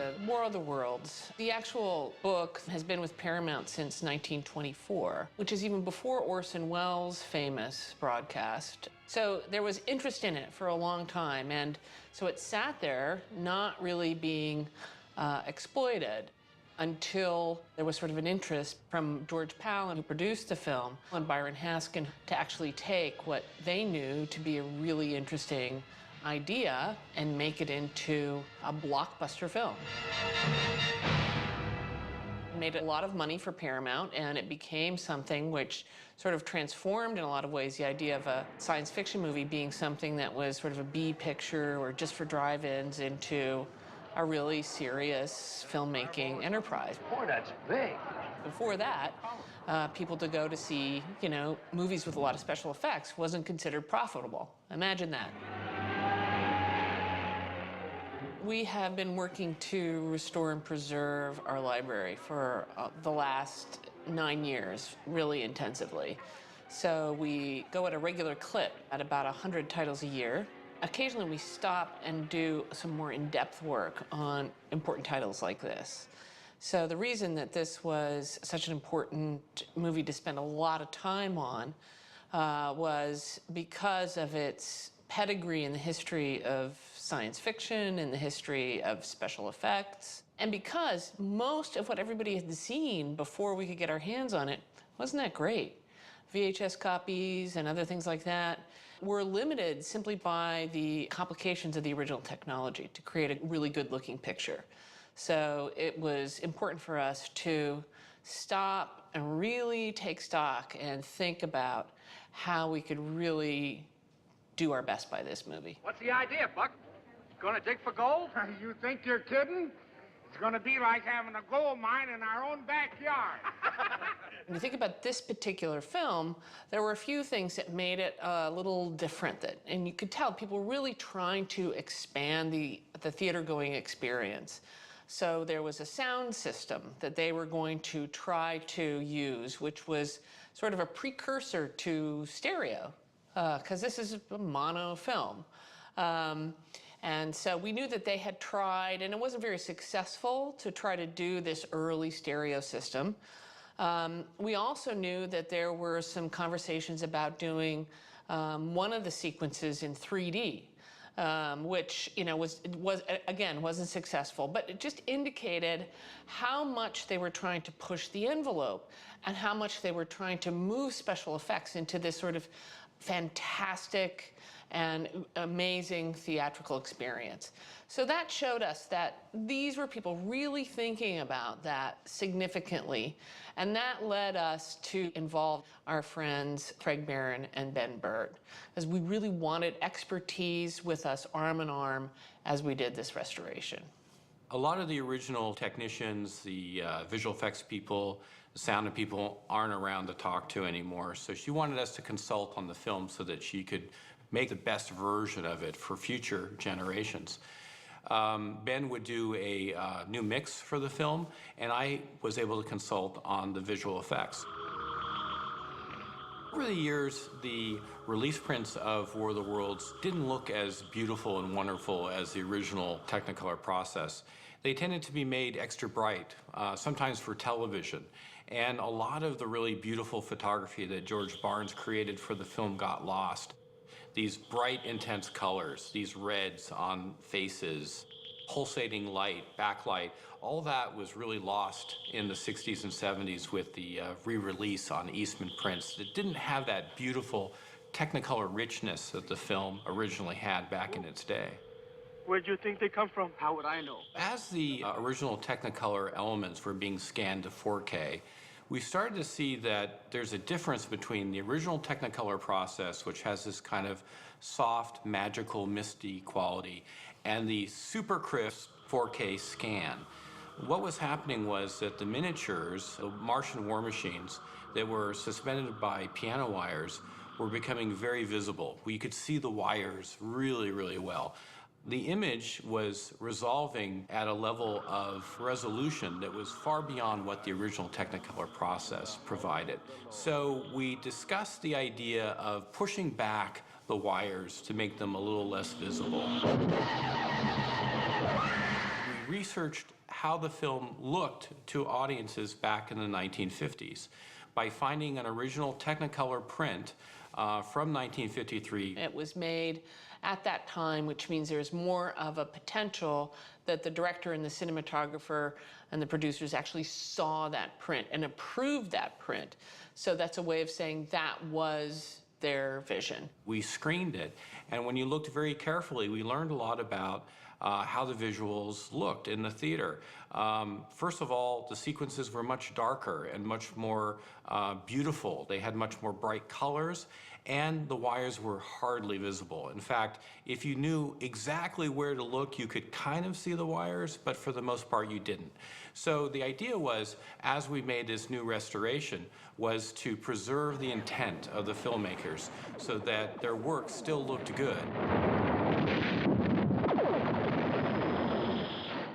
to War of the Worlds. The actual book has been with Paramount since 1924, which is even before Orson Welles' famous broadcast. So there was interest in it for a long time, and so it sat there not really being exploited until there was sort of an interest from George Palin, who produced the film, and Byron Haskin, to actually take what they knew to be a really interesting idea and make it into a blockbuster film. It made a lot of money for Paramount, and it became something which sort of transformed in a lot of ways the idea of a science fiction movie being something that was sort of a B picture or just for drive-ins into a really serious filmmaking enterprise. Boy, that's big. Before that, people to go to see, movies with a lot of special effects wasn't considered profitable. Imagine that. We have been working to restore and preserve our library for the last 9 years, really intensively. So we go at a regular clip at about 100 titles a year. Occasionally we stop and do some more in-depth work on important titles like this. So the reason that this was such an important movie to spend a lot of time on was because of its pedigree in the history of science fiction, in the history of special effects, and because most of what everybody had seen before we could get our hands on it wasn't that great. VHS copies and other things like that were limited simply by the complications of the original technology to create a really good-looking picture. So it was important for us to stop and really take stock and think about how we could really do our best by this movie. What's the idea, Buck? Gonna dig for gold? You think you're kidding? It's gonna be like having a gold mine in our own backyard. When you think about this particular film, there were a few things that made it a little different, and you could tell people were really trying to expand the theater-going experience. So there was a sound system that they were going to try to use, which was sort of a precursor to stereo, because this is a mono film. And so we knew that they had tried, and it wasn't very successful, to try to do this early stereo system. We also knew that there were some conversations about doing one of the sequences in 3D, which wasn't successful, but it just indicated how much they were trying to push the envelope and how much they were trying to move special effects into this sort of fantastic and amazing theatrical experience. So that showed us that these were people really thinking about that significantly, and that led us to involve our friends Craig Barron and Ben Burtt, as we really wanted expertise with us arm in arm as we did this restoration. A lot of the original technicians, the visual effects people, the sound people aren't around to talk to anymore, so she wanted us to consult on the film so that she could make the best version of it for future generations. Ben would do a new mix for the film, and I was able to consult on the visual effects. Over the years, the release prints of War of the Worlds didn't look as beautiful and wonderful as the original Technicolor process. They tended to be made extra bright, sometimes for television. And a lot of the really beautiful photography that George Barnes created for the film got lost. These bright, intense colors, these reds on faces, pulsating light, backlight, all that was really lost in the 60s and 70s with the re-release on Eastman prints that didn't have that beautiful Technicolor richness that the film originally had back in its day. Where'd you think they come from? How would I know? As the original Technicolor elements were being scanned to 4K, we started to see that there's a difference between the original Technicolor process, which has this kind of soft, magical, misty quality, and the super crisp 4K scan. What was happening was that the miniatures, the Martian war machines that were suspended by piano wires, were becoming very visible. We could see the wires really, really well. The image was resolving at a level of resolution that was far beyond what the original Technicolor process provided. So we discussed the idea of pushing back the wires to make them a little less visible. We researched how the film looked to audiences back in the 1950s by finding an original Technicolor print from 1953. It was made at that time, which means there's more of a potential that the director and the cinematographer and the producers actually saw that print and approved that print. So that's a way of saying that was their vision. We screened it, and when you looked very carefully, we learned a lot about how the visuals looked in the theater. First of all, the sequences were much darker and much more beautiful. They had much more bright colors, and the wires were hardly visible. In fact, if you knew exactly where to look, you could kind of see the wires, but for the most part, you didn't. So the idea was, as we made this new restoration, was to preserve the intent of the filmmakers so that their work still looked good.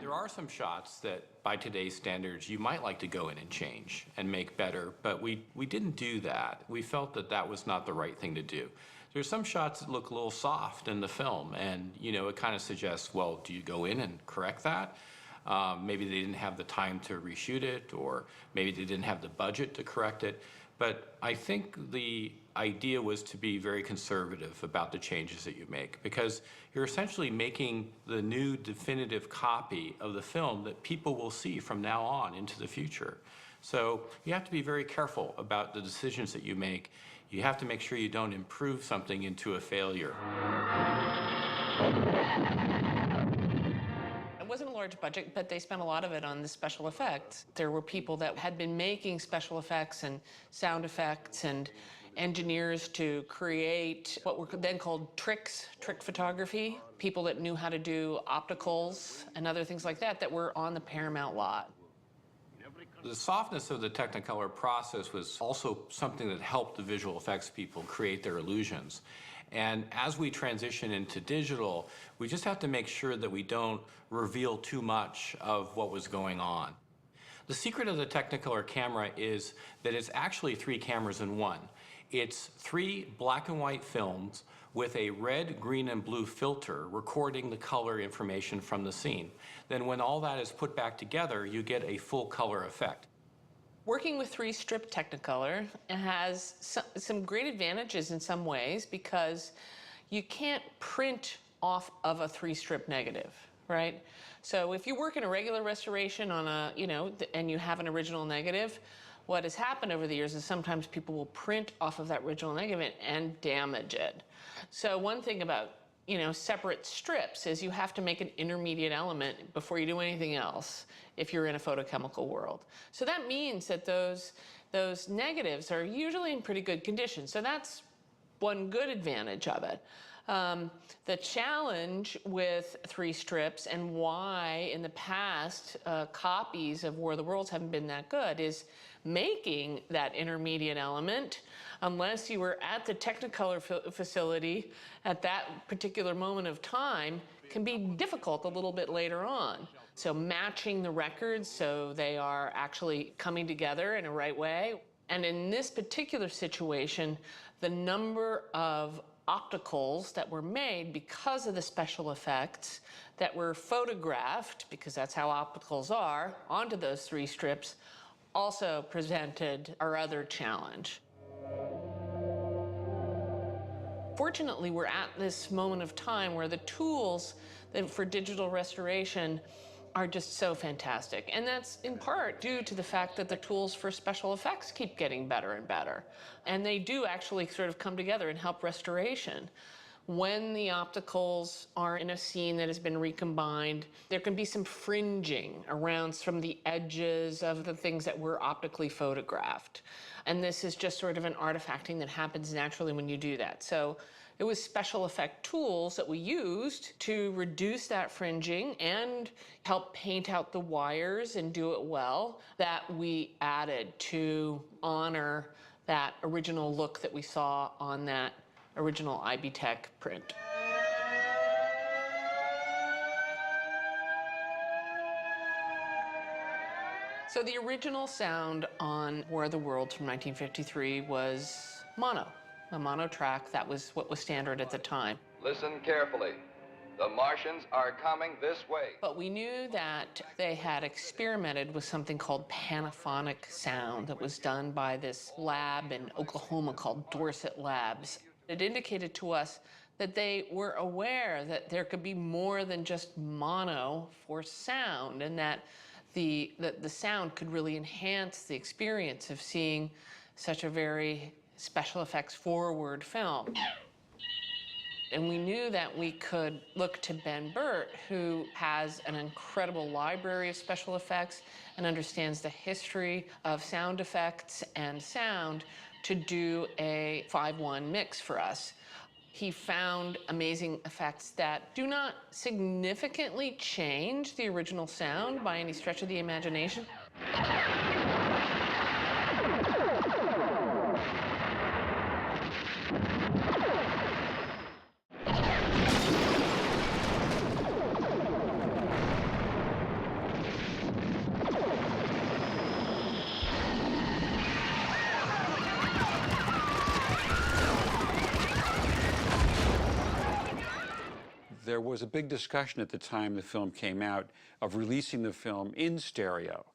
There are some shots that, by today's standards, you might like to go in and change and make better, but we didn't do that. We felt that that was not the right thing to do. There's some shots that look a little soft in the film, and it kind of suggests, well, do you go in and correct that? Maybe they didn't have the time to reshoot it, or maybe they didn't have the budget to correct it. But I think the idea was to be very conservative about the changes that you make, because you're essentially making the new definitive copy of the film that people will see from now on into the future. So you have to be very careful about the decisions that you make. You have to make sure you don't improve something into a failure. It wasn't a large budget, but they spent a lot of it on the special effects. There were people that had been making special effects and sound effects and engineers to create what were then called trick photography, people that knew how to do opticals and other things like that that were on the Paramount lot. The softness of the Technicolor process was also something that helped the visual effects people create their illusions. And as we transition into digital, we just have to make sure that we don't reveal too much of what was going on. The secret of the Technicolor camera is that it's actually 3 cameras in one. It's 3 black and white films with a red, green, and blue filter recording the color information from the scene. Then when all that is put back together, you get a full color effect. Working with 3-strip Technicolor has some great advantages in some ways, because you can't print off of a 3-strip negative, right? So if you work in a regular restoration on a, and you have an original negative, what has happened over the years is sometimes people will print off of that original negative and damage it. So one thing about, separate strips is you have to make an intermediate element before you do anything else if you're in a photochemical world. So that means that those negatives are usually in pretty good condition. So that's one good advantage of it. The challenge with 3 strips and why in the past copies of War of the Worlds haven't been that good is making that intermediate element, unless you were at the Technicolor facility at that particular moment of time, can be difficult a little bit later on. So matching the records so they are actually coming together in a right way. And in this particular situation, the number of opticals that were made because of the special effects that were photographed, because that's how opticals are, onto those 3 strips, also presented our other challenge. Fortunately, we're at this moment of time where the tools for digital restoration are just so fantastic. And that's in part due to the fact that the tools for special effects keep getting better and better. And they do actually sort of come together and help restoration. When the opticals are in a scene that has been recombined, there can be some fringing around from the edges of the things that were optically photographed. And this is just sort of an artifacting that happens naturally when you do that. So it was special effect tools that we used to reduce that fringing and help paint out the wires and do it well that we added to honor that original look that we saw on that original IB Tech print. So the original sound on War of the Worlds from 1953 was mono, a mono track. That was what was standard at the time. Listen carefully. The Martians are coming this way. But we knew that they had experimented with something called panophonic sound that was done by this lab in Oklahoma called Dorset Labs. It indicated to us that they were aware that there could be more than just mono for sound, and that the sound could really enhance the experience of seeing such a very special effects forward film. And we knew that we could look to Ben Burtt, who has an incredible library of special effects and understands the history of sound effects and sound, to do a 5:1 mix for us. He found amazing effects that do not significantly change the original sound by any stretch of the imagination. There was a big discussion at the time the film came out of releasing the film in stereo.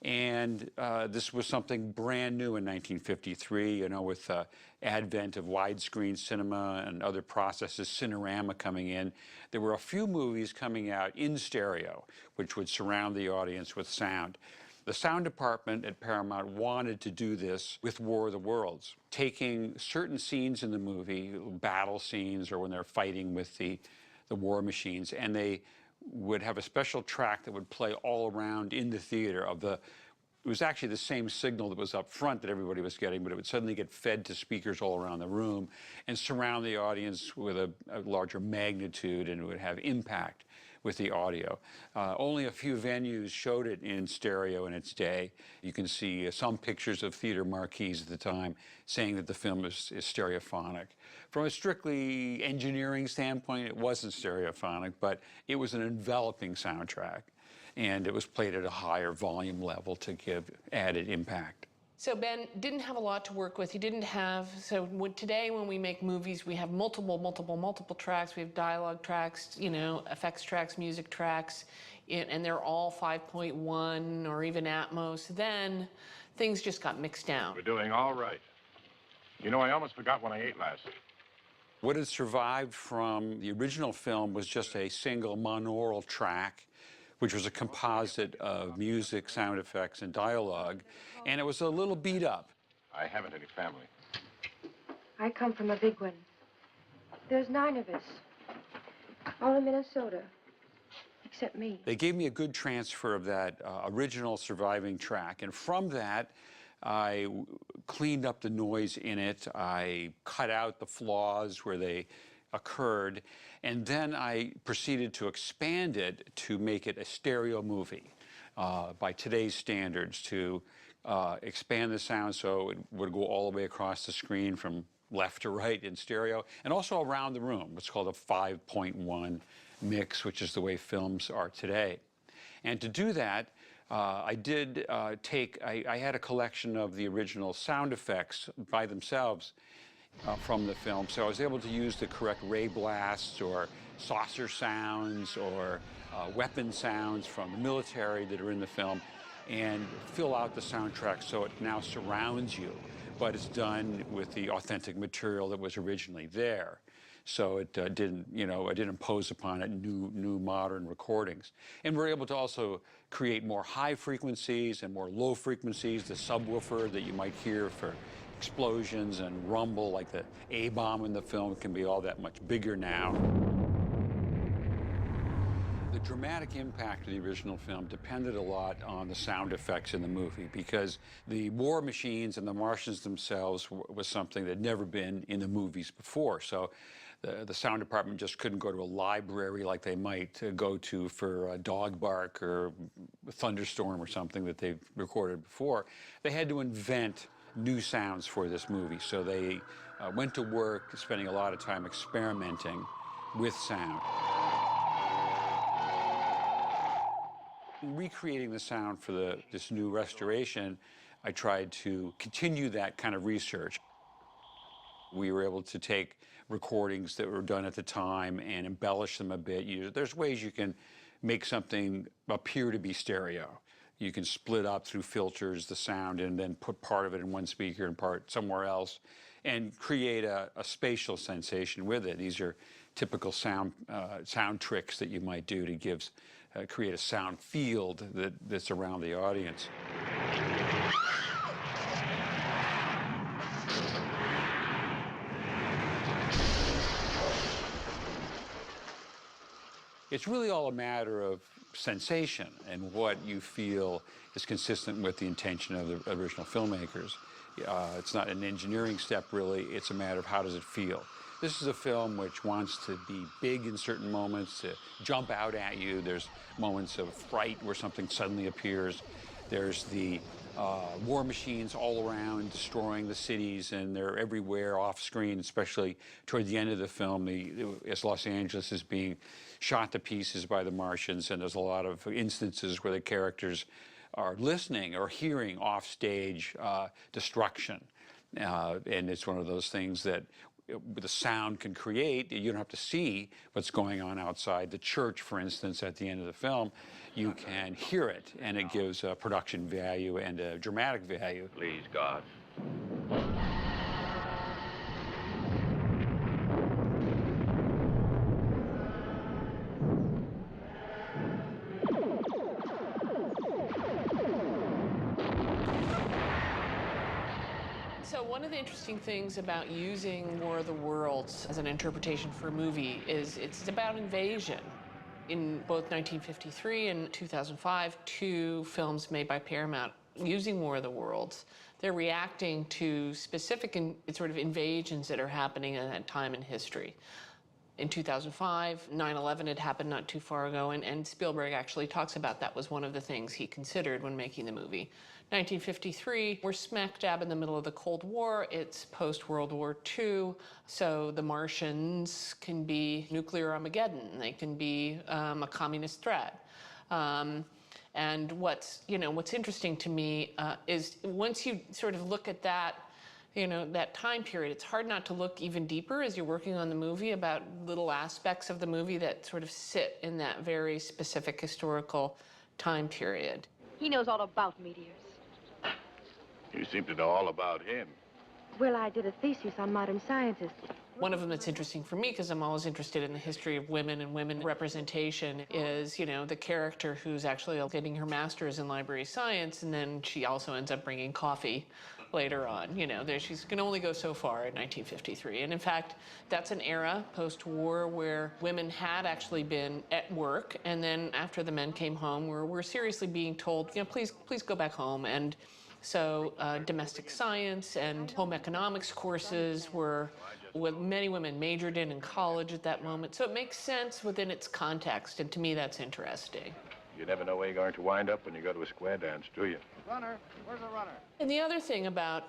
And this was something brand new in 1953, you know, with the advent of widescreen cinema and other processes, Cinerama coming in. There were a few movies coming out in stereo, which would surround the audience with sound. The sound department at Paramount wanted to do this with War of the Worlds, taking certain scenes in the movie, battle scenes or when they're fighting with the war machines, and they would have a special track that would play all around in the theater it was actually the same signal that was up front that everybody was getting, but it would suddenly get fed to speakers all around the room and surround the audience with a larger magnitude, and it would have impact with the audio. Only a few venues showed it in stereo in its day. You can see some pictures of theater marquees at the time saying that the film is stereophonic. From a strictly engineering standpoint, it wasn't stereophonic, but it was an enveloping soundtrack, and it was played at a higher volume level to give added impact. So Ben didn't have a lot to work with. He didn't have, today when we make movies, we have multiple tracks. We have dialogue tracks, you know, effects tracks, music tracks, and they're all 5.1 or even Atmos. Then things just got mixed down. We're doing all right. You know, I almost forgot what I ate last. What had survived from the original film was just a single monaural track, which was a composite of music, sound effects, and dialogue, and it was a little beat up. I haven't any family. I come from a big one. There's 9 of us, all in Minnesota, except me. They gave me a good transfer of that original surviving track, and from that, I cleaned up the noise in it. I cut out the flaws where they occurred, and then I proceeded to expand it to make it a stereo movie by today's standards, to expand the sound so it would go all the way across the screen from left to right in stereo, and also around the room. It's called a 5.1 mix, which is the way films are today. And to do that, I had a collection of the original sound effects by themselves from the film, so I was able to use the correct ray blasts or saucer sounds or weapon sounds from the military that are in the film, and fill out the soundtrack so it now surrounds you, but it's done with the authentic material that was originally there. So it didn't impose upon it new modern recordings. And we're able to also create more high frequencies and more low frequencies. The subwoofer that you might hear for explosions and rumble, like the A-bomb in the film, can be all that much bigger now. The dramatic impact of the original film depended a lot on the sound effects in the movie, because the war machines and the Martians themselves was something that had never been in the movies before. So the sound department just couldn't go to a library like they might go to for a dog bark or a thunderstorm or something that they've recorded before. They had to invent new sounds for this movie. So they went to work spending a lot of time experimenting with sound. In recreating the sound for this new restoration, I tried to continue that kind of research. We were able to take recordings that were done at the time and embellish them a bit. There's ways you can make something appear to be stereo. You can split up through filters the sound and then put part of it in one speaker and part somewhere else and create a spatial sensation with it. These are typical sound tricks that you might do to create a sound field that's around the audience. It's really all a matter of sensation and what you feel is consistent with the intention of the original filmmakers. It's not an engineering step, really. It's a matter of how does it feel. This is a film which wants to be big in certain moments, to jump out at you. There's moments of fright where something suddenly appears. There's the war machines all around destroying the cities, and they're everywhere off screen, especially toward the end of the film as Los Angeles is being shot to pieces by the Martians, and there's a lot of instances where the characters are listening or hearing offstage destruction. And it's one of those things that the sound can create. You don't have to see what's going on outside. The church, for instance, at the end of the film, you can hear it, and it gives a production value and a dramatic value. Please, God. So one of the interesting things about using War of the Worlds as an interpretation for a movie is it's about invasion. In both 1953 and 2005, two films made by Paramount using War of the Worlds, they're reacting to specific sort of invasions that are happening at that time in history. In 2005, 9/11 had happened not too far ago, and Spielberg actually talks about that was one of the things he considered when making the movie. 1953, we're smack dab in the middle of the Cold War. It's post-World War II, so the Martians can be nuclear Armageddon. They can be a communist threat. And what's interesting to me is once you sort of look at that, that time period, it's hard not to look even deeper as you're working on the movie about little aspects of the movie that sort of sit in that very specific historical time period. He knows all about meteors. You seem to know all about him. Well, I did a thesis on modern scientists. One of them that's interesting for me, because I'm always interested in the history of women and women representation, is, the character who's actually getting her master's in library science, and then she also ends up bringing coffee later on. She's can only go so far in 1953. And in fact, that's an era post-war where women had actually been at work, and then after the men came home, we're seriously being told, please go back home. And so domestic science and home economics courses were what many women majored in college at that moment. So it makes sense within its context, and to me that's interesting. You never know where you're going to wind up when you go to a square dance, do you? Runner, where's the runner? And the other thing about,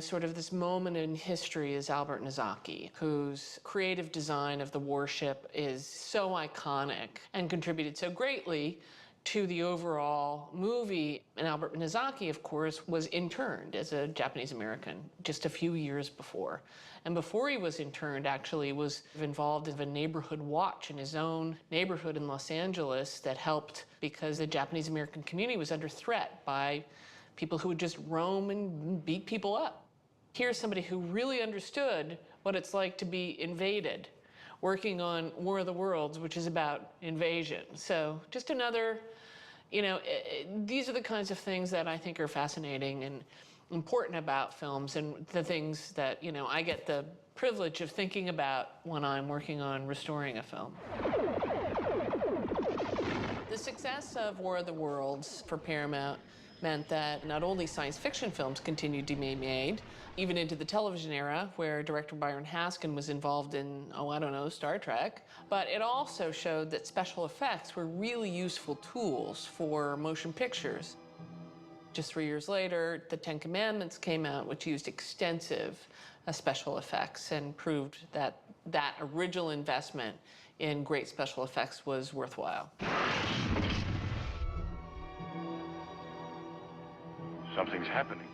sort of this moment in history is Albert Nozaki, whose creative design of the warship is so iconic and contributed so greatly to the overall movie. And Albert Nozaki, of course, was interned as a Japanese American just a few years before. And before he was interned, actually was involved in a neighborhood watch in his own neighborhood in Los Angeles that helped because the Japanese American community was under threat by people who would just roam and beat people up. Here's somebody who really understood what it's like to be invaded, working on War of the Worlds, which is about invasion. So just another, these are the kinds of things that I think are fascinating and important about films, and the things that, I get the privilege of thinking about when I'm working on restoring a film. The success of War of the Worlds for Paramount meant that not only science fiction films continued to be made, even into the television era, where director Byron Haskin was involved in, Star Trek, but it also showed that special effects were really useful tools for motion pictures. Just 3 years later, the Ten Commandments came out, which used extensive special effects and proved that that original investment in great special effects was worthwhile. Something's happening.